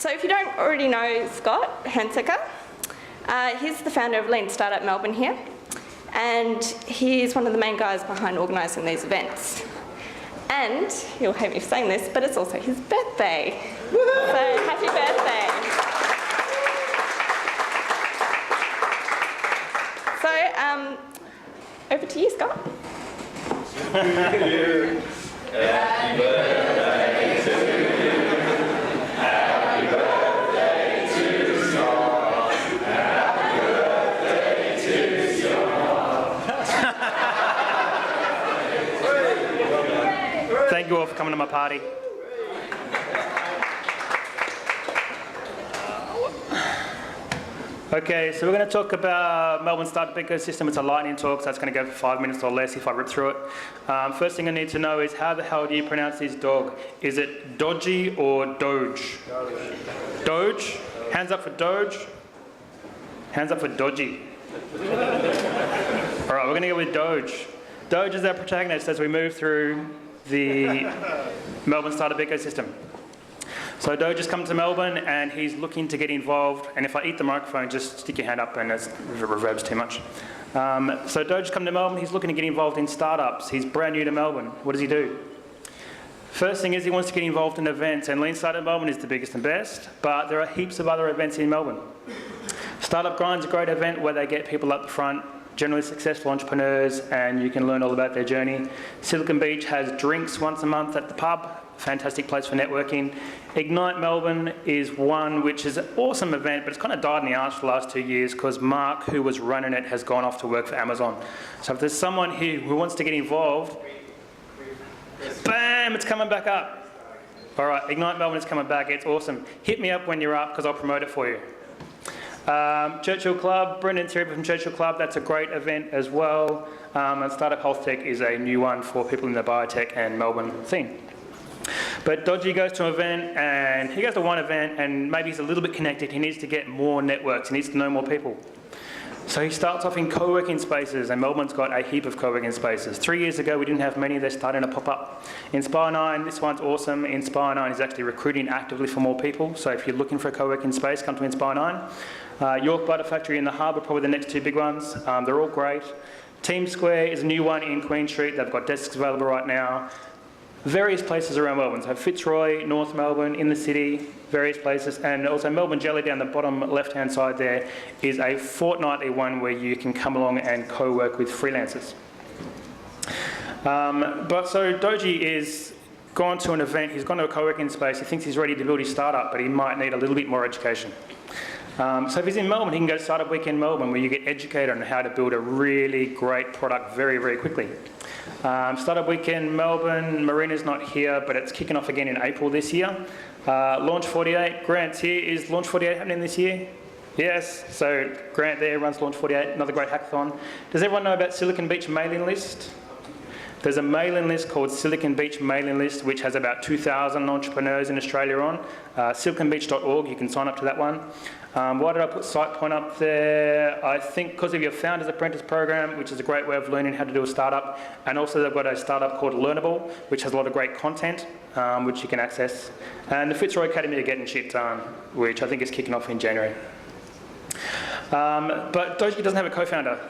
So if you don't already know Scott Hensecker, he's the founder of Lean Startup Melbourne here, and he's one of the main guys behind organising these events. And, you'll hate me for saying this, but it's also his birthday. So happy birthday. So, over to you, Scott. Happy birthday to you. Happy birthday to Scott. Happy birthday to Scott. Thank you all for coming to my party. Okay, so we're going to talk about Melbourne Startup Ecosystem. It's a lightning talk, so that's going to go for 5 minutes or less if I rip through it. First thing I need to know is how the hell do you pronounce this dog? Is it Dodgy or Doge? Doge? Hands up for Doge. Hands up for Dodgy. All right, we're going to go with Doge. Doge is our protagonist as we move through the Melbourne Startup Ecosystem. So Doge has come to Melbourne and he's looking to get involved, and if I eat the microphone, just stick your hand up and it reverbs too much. So Doge has come to Melbourne, he's looking to get involved in startups. He's brand new to Melbourne. What does he do? First thing is he wants to get involved in events, and Lean Startup Melbourne is the biggest and best, but there are heaps of other events in Melbourne. Startup Grind's a great event where they get people up the front, generally successful entrepreneurs, and you can learn all about their journey. Silicon Beach has drinks once a month at the pub, fantastic place for networking. Ignite Melbourne is one which is an awesome event, but it's kind of died in the arse for the last 2 years because Mark, who was running it, has gone off to work for Amazon. So if there's someone here who wants to get involved, bam, it's coming back up. All right, Ignite Melbourne is coming back, it's awesome. Hit me up when you're up because I'll promote it for you. Churchill Club, Brendan Thierry from Churchill Club, that's a great event as well. And Startup Health Tech is a new one for people in the biotech and Melbourne scene. But Dodgy goes to an event, and he goes to one event, and maybe he's a little bit connected. He needs to get more networks. He needs to know more people. So he starts off in co-working spaces, and Melbourne's got a heap of co-working spaces. 3 years ago, we didn't have many. They're starting to pop up. Inspire 9, this one's awesome. Inspire 9 is actually recruiting actively for more people. So if you're looking for a co-working space, come to Inspire 9. York Butter Factory and The Harbour are probably the next two big ones. They're all great. Team Square is a new one in Queen Street. They've got desks available right now. Various places around Melbourne, so Fitzroy, North Melbourne, in the city, various places, and also Melbourne Jelly down the bottom left-hand side there is a fortnightly one where you can come along and co-work with freelancers. But so Doji is gone to an event, he's gone to a co-working space, he thinks he's ready to build his startup, but he might need a little bit more education. So if he's in Melbourne, he can go to Startup Weekend Melbourne where you get educated on how to build a really great product very, very quickly. Startup Weekend Melbourne, Marina's not here, but it's kicking off again in April this year. Launch 48, Grant's here. Is Launch 48 happening this year? Yes, so Grant there runs Launch 48, another great hackathon. Does everyone know about Silicon Beach mailing list? There's a mailing list called Silicon Beach mailing list, which has about 2,000 entrepreneurs in Australia on. siliconbeach.org, you can sign up to that one. Why did I put SitePoint up there? I think because of your Founders Apprentice program, which is a great way of learning how to do a startup. And also they've got a startup called Learnable, which has a lot of great content, which you can access. And the Fitzroy Academy are getting shit done, which I think is kicking off in January. But Doji doesn't have a co-founder.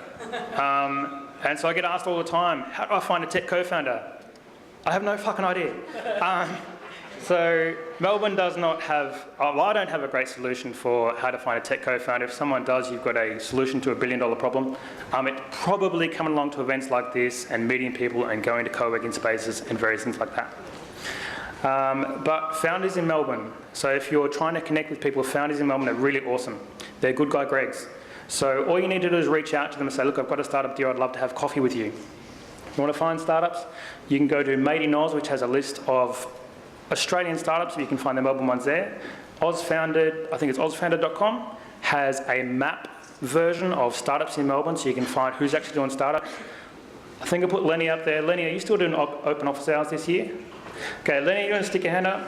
And so I get asked all the time, how do I find a tech co-founder? I have no fucking idea. So Melbourne does not have, well, I don't have a great solution for how to find a tech co-founder. If someone does, you've got a solution to $1 billion problem. It's probably coming along to events like this and meeting people and going to co-working spaces and various things like that. But founders in Melbourne, so if you're trying to connect with people, founders in Melbourne are really awesome. They're good guy Gregs. So all you need to do is reach out to them and say, look, I've got a startup deal, I'd love to have coffee with you. You want to find startups? You can go to Matey Noz, which has a list of Australian startups, you can find the Melbourne ones there. Ozfounded, I think it's ozfounded.com, has a map version of startups in Melbourne, so you can find who's actually doing startups. I think I put Lenny up there. Lenny, are you still doing open office hours this year? Okay, Lenny, you want to stick your hand up?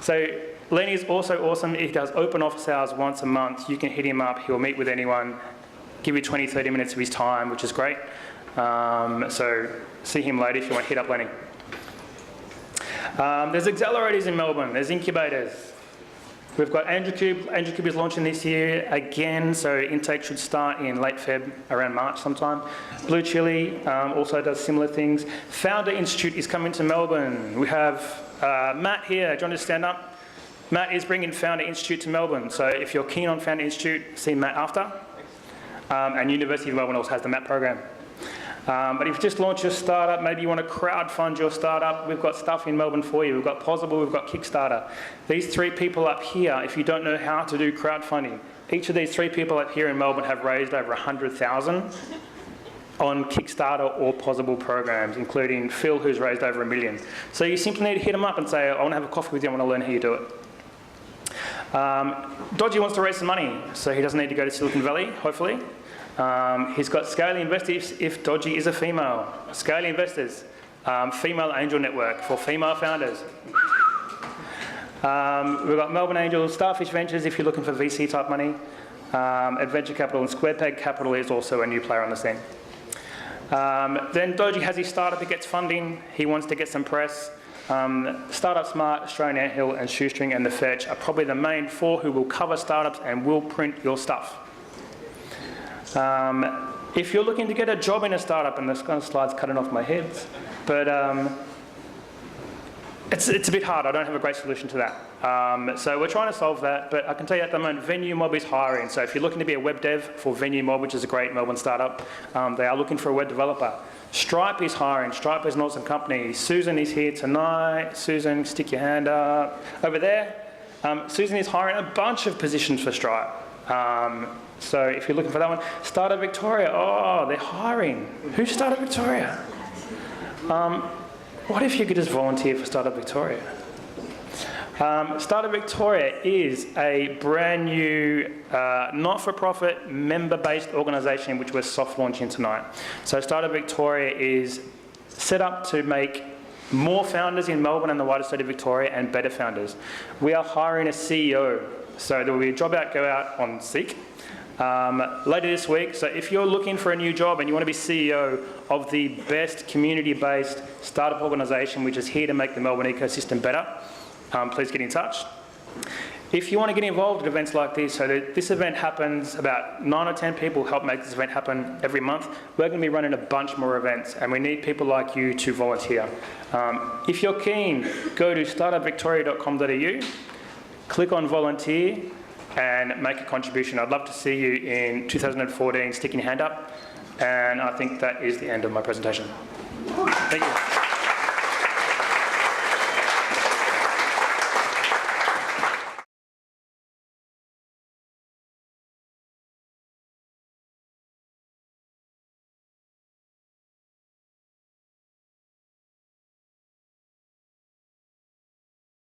So Lenny is also awesome. He does open office hours once a month. You can hit him up. He'll meet with anyone, give you 20, 30 minutes of his time, which is great. So see him later if you want to hit up Lenny. There's accelerators in Melbourne. There's incubators. We've got Angel Cube. Angel Cube is launching this year again, so intake should start in late Feb, around March sometime. BlueChilli also does similar things. Founder Institute is coming to Melbourne. We have Matt here. Do you want to stand up? Matt is bringing Founder Institute to Melbourne, so if you're keen on Founder Institute, see Matt after. And University of Melbourne also has the MAP program. But if you just launch your startup, maybe you want to crowdfund your startup, we've got stuff in Melbourne for you. We've got Possible, we've got Kickstarter. These 3 people up here, if you don't know how to do crowdfunding, each of these 3 people up here in Melbourne have raised over 100,000 on Kickstarter or Possible programs, including Phil, who's raised over $1 million. So you simply need to hit them up and say, I want to have a coffee with you, I want to learn how you do it. Dodgy wants to raise some money, so he doesn't need to go to Silicon Valley, hopefully. He's got Scaly Investors if Dodgy is a female. Scaly Investors, female angel network for female founders. We've got Melbourne Angels, Starfish Ventures if you're looking for VC type money. Adventure Capital and Square Peg Capital is also a new player on the scene. Then Dodgy has his startup, he gets funding, he wants to get some press. Startup Smart, Australian Anthill and Shoestring and The Fetch are probably the main 4 who will cover startups and will print your stuff. If you're looking to get a job in a startup, and this kind of slide's cutting off my head, but it's a bit hard. I don't have a great solution to that. So we're trying to solve that, but I can tell you at the moment, Venue Mob is hiring. So if you're looking to be a web dev for Venue Mob, which is a great Melbourne startup, they are looking for a web developer. Stripe is hiring. Stripe is an awesome company. Susan is here tonight. Susan, stick your hand up. Over there. Susan is hiring a bunch of positions for Stripe. So if you're looking for that one, Startup Victoria, oh, they're hiring. Who's Startup Victoria? What if you could just volunteer for Startup Victoria? Startup Victoria is a brand new not-for-profit member-based organisation which we're soft launching tonight. So Startup Victoria is set up to make more founders in Melbourne and the wider state of Victoria and better founders. We are hiring a CEO. So there will be a job out, go out on Seek later this week. So if you're looking for a new job and you want to be CEO of the best community-based startup organisation which is here to make the Melbourne ecosystem better, please get in touch. If you want to get involved in events like this, so this event happens, about 9 or 10 people help make this event happen every month. We're going to be running a bunch more events and we need people like you to volunteer. If you're keen, go to startupvictoria.com.au, click on volunteer and make a contribution. I'd love to see you in 2014 sticking your hand up, and I think that is the end of my presentation. Thank you.